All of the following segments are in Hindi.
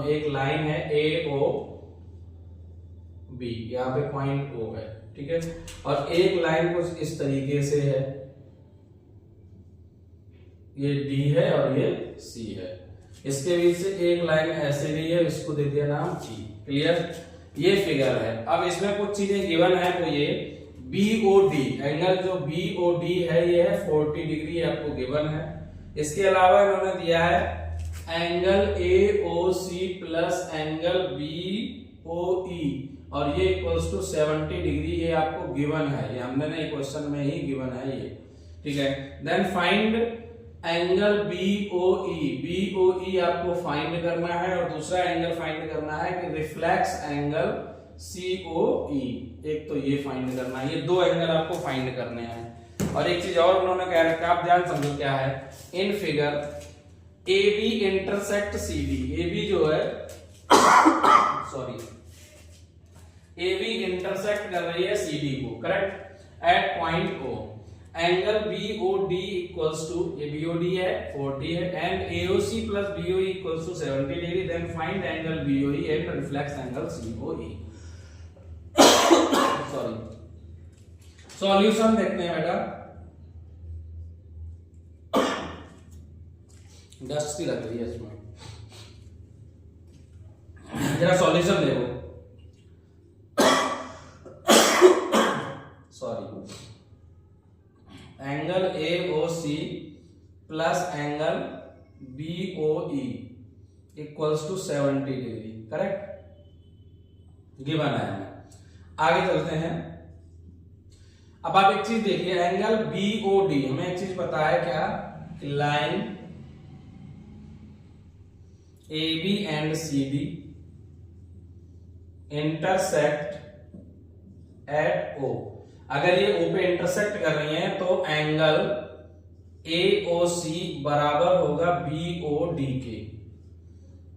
एक लाइन है ए ओ बी, यहाँ पे पॉइंट ओ है, ठीक है। और एक लाइन कुछ इस तरीके से है, ये डी है और ये सी है, इसके बीच से एक लाइन ऐसे दी है, इसको दे दिया नाम ई। क्लियर, ये फिगर है। अब इसमें कुछ चीजें गिवन है, तो ये बीओडी एंगल जो बीओडी है ये है 40 डिग्री आपको गिवन है। इसके अलावा इन्होंने दिया है angle AOC plus angle BOE और ये इक्वल्स टू 70 डिग्री, ये आपको गिवन है, ये हमने नहीं क्वेश्चन में ही गिवन है ये, ठीक है। Then find angle BOE, BOE आपको फाइंड करना है और दूसरा एंगल फाइंड करना है कि रिफ्लेक्स एंगल सीओई, एक तो ये फाइंड करना है, ये दो एंगल आपको फाइंड करने हैं। और एक चीज और उन्होंने कह रखा है, आप ध्यान समझो क्या है। In figure AB intersect CD, AB जो है सॉरी AB इंटरसेक्ट कर रही है CD को, correct, at point O। Angle BOD equals to, ये BOD है 40 है, and AOC plus BOE equals to 70 degree. Then find angle BOE and reflex angle COE। Sorry, solution देखते हैं बेटा। डस्ट सी लग रही है इसमें, जरा सॉल्यूशन देखो। Sorry, angle AOC plus angle BOE equals to 70 degree, correct, given है हमें। आगे चलते हैं। अब आप एक चीज देखिए, एंगल BOD, हमें एक चीज पता है क्या, line AB and CD intersect at O। अगर ये O पे इंटरसेक्ट कर रही हैं तो एंगल AOC बराबर होगा BOD के,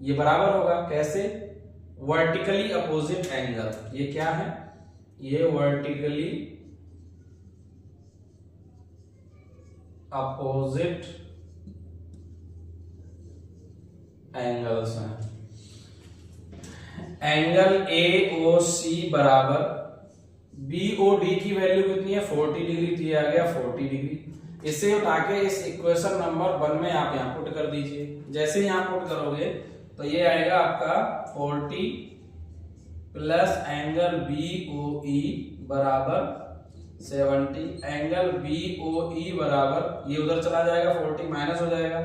ये बराबर होगा कैसे, वर्टिकली अपोजिट एंगल। ये क्या है, ये वर्टिकली अपोजिट एंगल्स हैं। एंगल AOC बराबर BOD की वैल्यू कितनी है, 40 डिग्री दिया गया, 40 डिग्री। इसे उठा के इस इक्वेशन नंबर 1 में आप यहां पुट कर दीजिए। जैसे ही यहां पुट करोगे तो ये आएगा आपका 40 प्लस एंगल BOE बराबर 70, एंगल BOE बराबर, ये उधर चला जाएगा 40 माइनस हो जाएगा,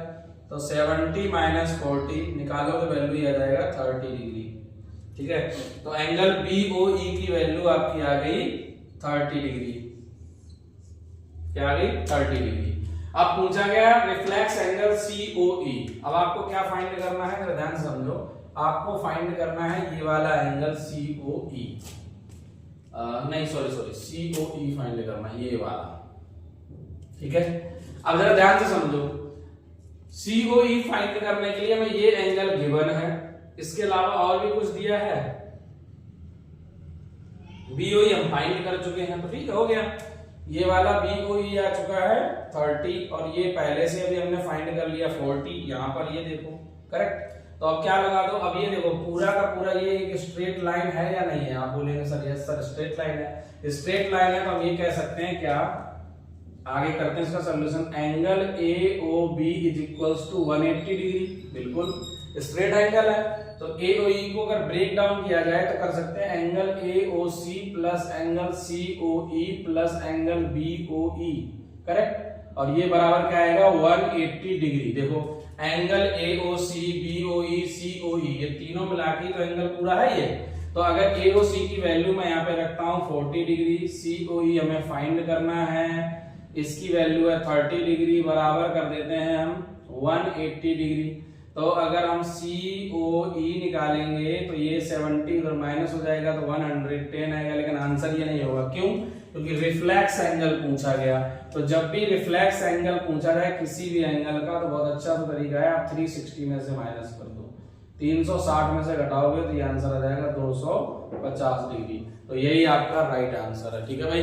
तो 70 माइनस 40 निकालो तो वैल्यू आ जाएगा 30 डिग्री, ठीक है। तो एंगल BOE की वैल्यू आपकी आ गई 30 डिग्री, क्या आ गई 30 डिग्री। अब पूछा गया रिफ्लेक्स एंगल COE। अब आपको क्या फाइंड करना है, जरा ध्यान समझो, आपको फाइंड करना है ये वाला एंगल COE, नहीं सॉरी COE फाइंड करना है, ये वाला, ठीक है। अब जरा ध्यान से समझो, COE फाइंड करने के लिए हमें ये एंगल गिवन है, इसके अलावा और भी कुछ दिया है, BOE हम फाइंड कर चुके हैं, तो ठीक हो गया। ये वाला BOE आ चुका है 30 और ये पहले से अभी हमने फाइंड कर लिया 40, यहां पर ये देखो, करेक्ट। तो अब क्या लगा दो, अब ये देखो पूरा का पूरा ये एक स्ट्रेट लाइन है या नहीं है, आप बोलेंगे sir yes sir straight line है, स्ट्रेट लाइन है, तो हम ये कह सकते हैं क्या, आगे करते हैं इसका solution. Angle AOB is equals to 180 degree, बिल्कुल स्ट्रेट एंगल है, तो AOE को अगर ब्रेक डाउन किया जाए तो कर सकते हैं angle AOC plus angle COE plus angle BOE, correct. और ये बराबर क्या आएगा 180 डिग्री। देखो एंगल AOC BOE COE ये तीनों मिला के तो एंगल पूरा है ये। तो अगर AOC की वैल्यू मैं यहाँ पे रखता हूँ 40 डिग्री, COE हमें फाइंड करना है, इसकी वैल्यू है 30 डिग्री, बराबर कर देते हैं हम 180 डिग्री। तो अगर हम COE निकालेंगे तो ये 70 उधर माइनस हो जाएगा तो 110 आएगा, लेकिन आंसर ये नहीं होगा। क्यों? क्योंकि रिफ्लेक्स एंगल पूछा गया। तो जब भी रिफ्लेक्स एंगल पूछा जाए किसी भी एंगल का, तो बहुत अच्छा तो तरीका है आप 360 में से माइनस कर दो, 360 में से घटाओगे तो ये आंसर आ जाएगा 250 डिग्री। तो यही आपका राइट आंसर है। ठीक है भाई।